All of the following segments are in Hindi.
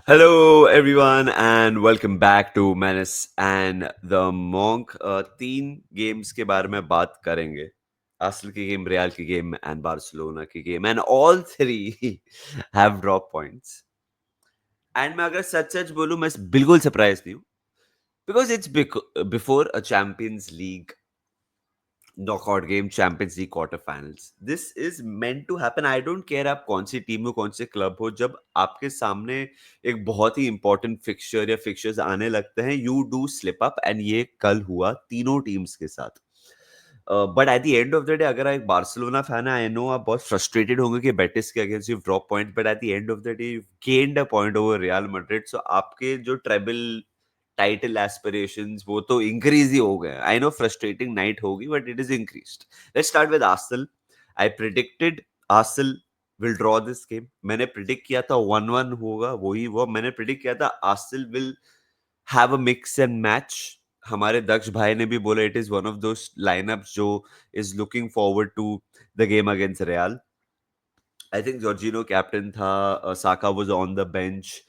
Hello everyone and welcome back to Menace and the Monk. तीन गेम्स के बारे में बात करेंगे. आर्सेनल की गेम, रियल की गेम and बार्सिलोना की game, and all three have drop points. And मैं अगर सच बोलूं, मैं बिल्कुल सरप्राइज नहीं हूं because it's before a Champions League knockout game, Champions League quarter finals. This is meant to happen. I don't care आप कौन सी टीम हो, कौन से क्लब हो. जब आपके सामने एक बहुत ही इंपॉर्टेंट फिक्सचर या फिक्सचर्स आने लगते हैं, you do slip up. And ये कल हुआ तीनों टीम्स के साथ. But at the end of the day, अगर आप एक बार्सिलोना फैन है, आई नो आप बहुत फ्रस्ट्रेटेड होंगे कि बेटिस के against you drop point. But at the end of the day you gained a point over Real Madrid. So आपके जो ट्रेबल टाइटल एस्पिरेशंस वो तो इंक्रीज ही हो गए. आई नो फ्रस्ट्रेटिंग नाइट होगी, but it is increased. Let's start with Arsenal. I predicted Arsenal will draw this game. मैंने प्रिडिक्ट किया था 1-1 होगा, वही हुआ. मैंने प्रिडिक्ट किया था Arsenal will have a mix and match. हमारे दक्ष भाई ने भी बोला it is one of those lineups जो is looking forward to the game against Real. I think Jorginho captain था, Saka was on the bench.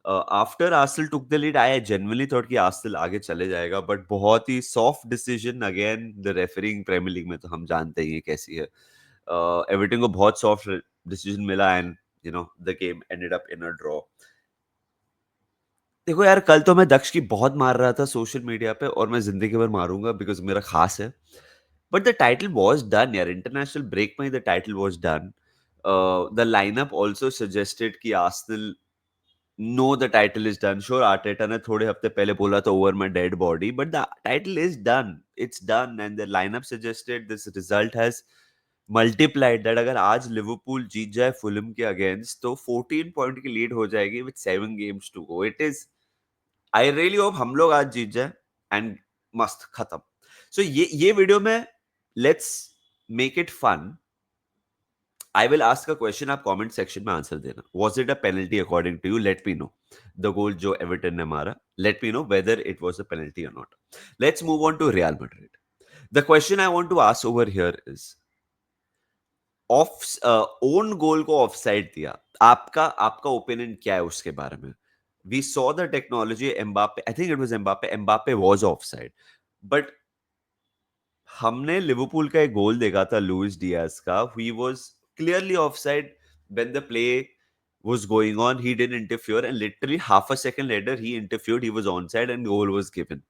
After Arsenal took the lead, I genuinely thought कि आर्सेनल आगे चले जाएगा. बट बहुत ही soft decision. Again the refereeing Premier League में तो हम जानते ही हैं कैसी है. एवर्टन को बहुत सॉफ्ट डिसीजन मिला and you know the game ended up in a draw. देखो यार, कल तो मैं दक्ष की बहुत मार रहा था सोशल मीडिया पे, और मैं जिंदगी भर मारूंगा बिकॉज मेरा खास है. But the title was done यार. इंटरनेशनल ब्रेक में the title was done. The lineup also suggested कि Arsenal know the title is done. Sure Arteta ने थोड़े हफ्ते पहले बोला था over my dead body, but the title is done. It's done and the lineup suggested. This result has multiplied that. अगर आज लिवरपूल जीत जाए फुलम के अगेंस्ट, तो 14 पॉइंट की लीड हो जाएगी with 7 games to go. It is, I really hope हम लोग आज जीत जाए एंड मस्त खत्म. सो ये वीडियो में let's make it fun. I will ask a question, आप कमेंट सेक्शन में आंसर देना. Was it a penalty according to you? Let me know. The goal जो एवर्टन ने मारा, let me know whether it was a penalty और not. Let's move on to Real Madrid. The question I want to ask over here is, of own goal को ऑफसाइड दिया, आपका आपका ओपिनियन क्या है उसके बारे में? We saw the technology. Mbappe, I think it was Mbappe. Mbappe was offside. But हमने लिवरपूल का एक गोल देखा था लुइस डियाज का. He was clearly offside when the play was going on. He didn't interfere, and literally half a second later he interfered. He was onside and goal was given.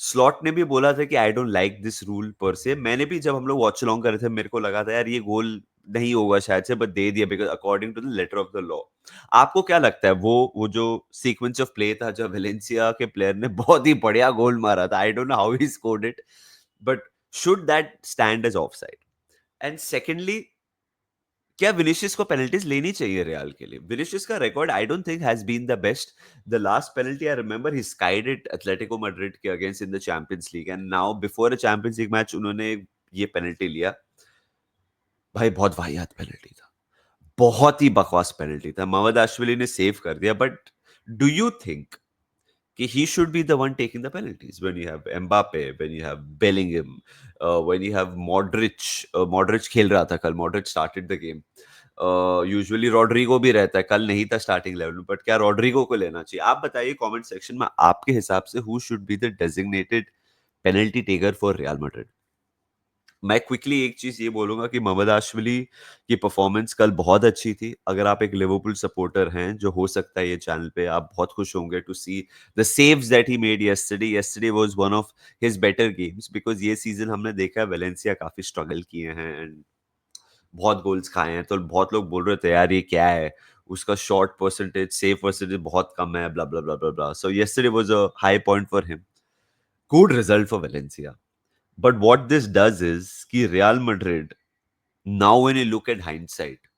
Slot ने भी बोला था कि I don't like this rule पर से. मैंने भी जब हम लोग वॉच अलोंग कर रहे थे, मेरे को लगा था यार ये गोल नहीं होगा शायद से, बट दे दिया because according to the letter of the law. आपको क्या लगता है, वो जो सीक्वेंस ऑफ प्ले था जब वेलेंसिया के प्लेयर ने बहुत ही बढ़िया गोल मारा था, I don't know how he scored it, but should that stand as offside? And secondly, क्या विनिशियस को पेनल्टीज लेनी चाहिए रियल के लिए? विनिशियस का record I don't think has been the best. The last penalty I remember he skied it Atletico Madrid के against in the Champions League, and now before a Champions League match उन्होंने ये पेनल्टी लिया. भाई बहुत वाहियात पेनल्टी था, बहुत ही बकवास पेनल्टी था. मोहम्मद आशवली ने सेव कर दिया. बट डू यू थिंक कि he should be the one taking the penalties when you have Mbappe, when you have Bellingham, when you have Modric? Modric खेल रहा था कल. Modric started the game. Usually Rodrygo भी रहता है, कल नहीं था स्टार्टिंग लेवल में, बट क्या रॉड्रिगो को लेना चाहिए? आप बताइए कमेंट सेक्शन में, आपके हिसाब से who should be the designated penalty taker for real Madrid? मैं क्विकली एक चीज ये बोलूंगा कि मोहम्मद आशवली की परफॉर्मेंस कल बहुत अच्छी थी. अगर आप एक लिवरपूल सपोर्टर हैं, जो हो सकता है ये चैनल पे, आप बहुत खुश होंगे to see the saves that he made yesterday. Yesterday was one of his better games because ये सीजन हमने देखा है वेलेंसिया काफी स्ट्रगल किए हैं एंड बहुत गोल्स खाए हैं. तो बहुत लोग बोल रहे थे यार ये क्या है, उसका शॉट परसेंटेज, सेव परसेंटेज बहुत कम है, blah blah blah blah blah. So yesterday was a high point for him. Good result for Valencia. But what this does is कि Real Madrid, now when you look at hindsight,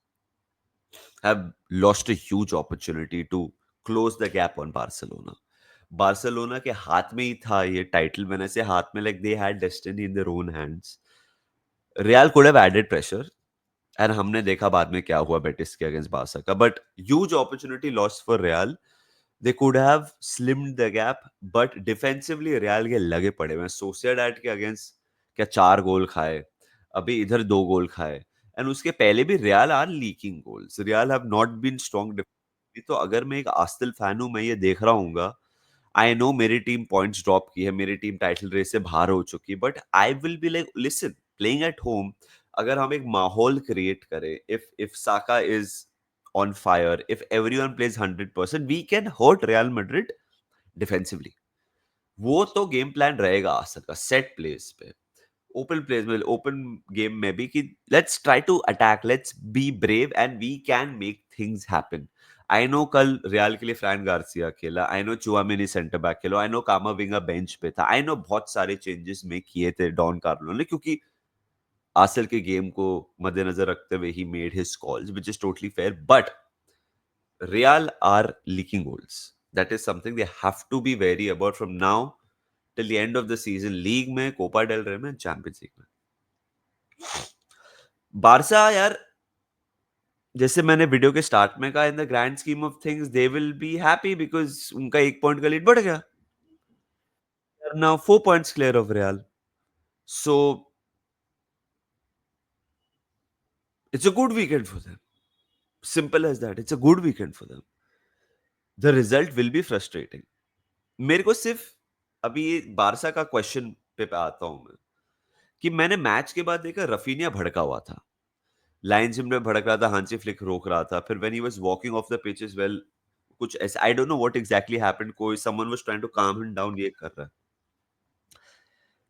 have lost a huge opportunity to close the gap on Barcelona. Barcelona के हाथ में ही था ये टाइटल. मैंने से हाथ में, like they had destiny in their own hands. Real could have added pressure, and हमने देखा बाद में क्या हुआ बेटिस के अगेंस्ट बारसा का. But huge opportunity lost for Real. They could have slimmed the gap, but defensively Real के लगे पड़े हुए. सोसिएडाड के अगेंस्ट क्या 4 गोल खाए, अभी इधर 2 गोल खाए, एंड उसके पहले भी Real are leaking goals. Real have not been strong. तो अगर मैं एक आर्सेनल फैन हूँ, मैं ये देख रहा हूँगा, आई नो मेरी टीम पॉइंट्स ड्रॉप की है, मेरी टीम टाइटल रेस से बाहर हो चुकी है, but I will be like listen, playing at home, अगर हम एक माहौल क्रिएट करें, if Saka is on fire, if everyone plays 100%, we can hurt Real Madrid defensively. वो तो गेम प्लान रहेगा आर्सेनल का सेट प्लेस पे, ओपन प्लेस में, ओपन गेम में भी, कि let's try to attack, let's be brave and we can make things happen. I know कल रियल के लिए फ्रैन गार्सिया खेला, I know Tchouameni centre back खेला, आई नो कामाविंगा बेंच पे था, आई नो बहुत सारे चेंजेस में किए थे डॉन कार्लो ने, क्योंकि आर्सेनल के गेम को मद्देनजर रखते हुए he made his calls, which is totally fair, but Real are leaking goals. That is something they have to be wary about from now till the end of the season. League में, कोपा डेल रे में, चैंपियंस लीग में। बारसा यार, जैसे मैंने वीडियो के स्टार्ट में कहा, in the grand scheme of things they will be happy because उनका 1 पॉइंट का लीड बढ़ गया। Now 4 points clear of Real, so it's a good weekend for them, simple as that, it's a good weekend for them. The result will be frustrating. मेरे को सिर्फ अभी ये बारसा का क्वेश्चन पे आता हूं मैं, कि मैंने मैच के बाद देखा रफीनिया भड़का हुआ था, लाइन जिम में भड़क रहा था, हांसी फ्लिक रोक रहा था, फिर when he was walking off the pitch is well, कुछ ऐसा, I don't know what exactly happened, कोई someone was trying to calm him down, ये कर रहा है।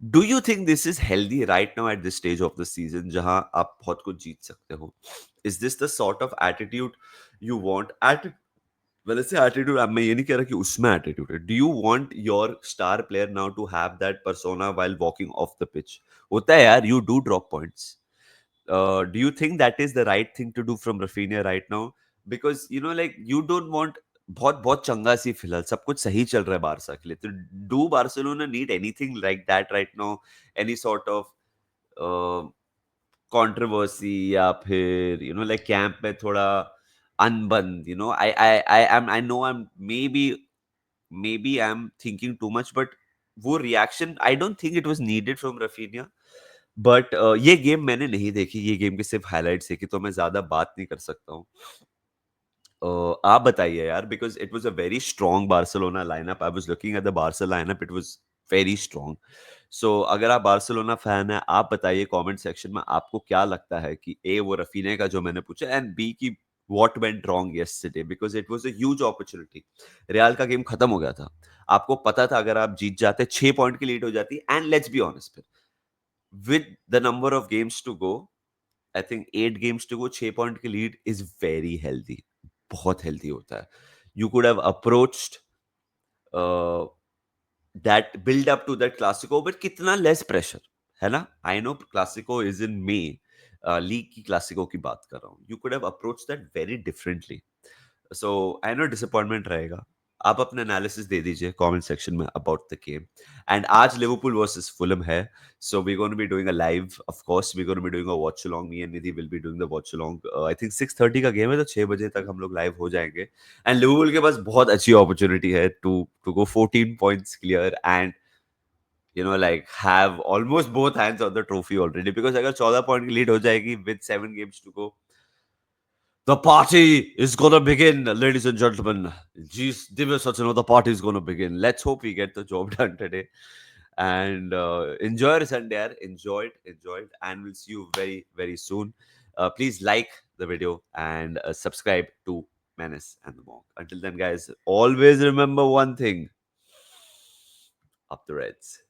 Do you think this is healthy right now at this stage of the season, जहां आप बहुत कुछ जीत सकते हो? Is this the sort of attitude you want at, well, let's say attitude, मैं ये नहीं कह रहा कि उसमें attitude है, do you want your star player now to have that persona while walking off the pitch? होता है यार, you do drop points. Do you think that is the right thing to do from Rafinha right now? Because you know, like, you don't want, बहुत बहुत चंगा सी फिलहाल सब कुछ सही चल रहा है बारसा के लिए, तो do Barcelona need anything like that right now, any sort of controversy, या फिर यू नो लाइक कैंप में थोड़ा अनबन, you know, I know I am maybe I'm thinking too much, but वो reaction I don't think it was needed from Raphinha, but ये गेम मैंने नहीं देखी, ये गेम के सिर्फ हाइलाइट्स देखी, तो मैं ज्यादा बात नहीं कर सकता हूँ। आप बताइए यार, because it was a very strong Barcelona lineup, I was looking at the Barca lineup, it was very strong. So अगर आप बार्सिलोना फैन है, आप बताइए कमेंट सेक्शन में आपको क्या लगता है, कि ए वो रफीने का जो मैंने पूछा, एंड बी की what went wrong yesterday, because it was a huge opportunity. Real का गेम खत्म हो गया था, आपको पता था अगर आप जीत जाते 6 पॉइंट की लीड हो जाती, and let's be honest, with the number of games to go, I think 8 games to go, 6 point की लीड इज वेरी हेल्दी, बहुत हेल्दी होता है। You could have approached that build up to that Clasico but कितना लेस प्रेशर, है ना? I know Clasico is in May, league की क्लासिको की बात कर रहा हूँ, you could have approach that very differently. So I know disappointment रहेगा, आप अपना एनालिसिस दे दीजिए कमेंट सेक्शन में अबाउट द गेम। एंड आज लिवरपूल वर्सेस फुलहम है, so we're going to be doing a live, of course we're going to be doing a watch along, me and Nidhi will be doing the watch along, I think 6:30 का गेम है, तो 6 बजे तक हम लोग लाइव हो जाएंगे। एंड लिवरपूल के पास बहुत अच्छी अपॉर्चुनिटी है to go 14 points clear, and you know like have almost both hands on the trophy already, because अगर 14 पॉइंट की लीड हो जाएगी with 7 games to go, the party is gonna begin, ladies and gentlemen. Jeez, Divya Sachin, the party is gonna begin. Let's hope we get the job done today. And enjoy your Sunday. Yaar. Enjoy it. And we'll see you very, very soon. Please like the video and subscribe to Menace and the Monk. Until then, guys, always remember one thing, up the Reds.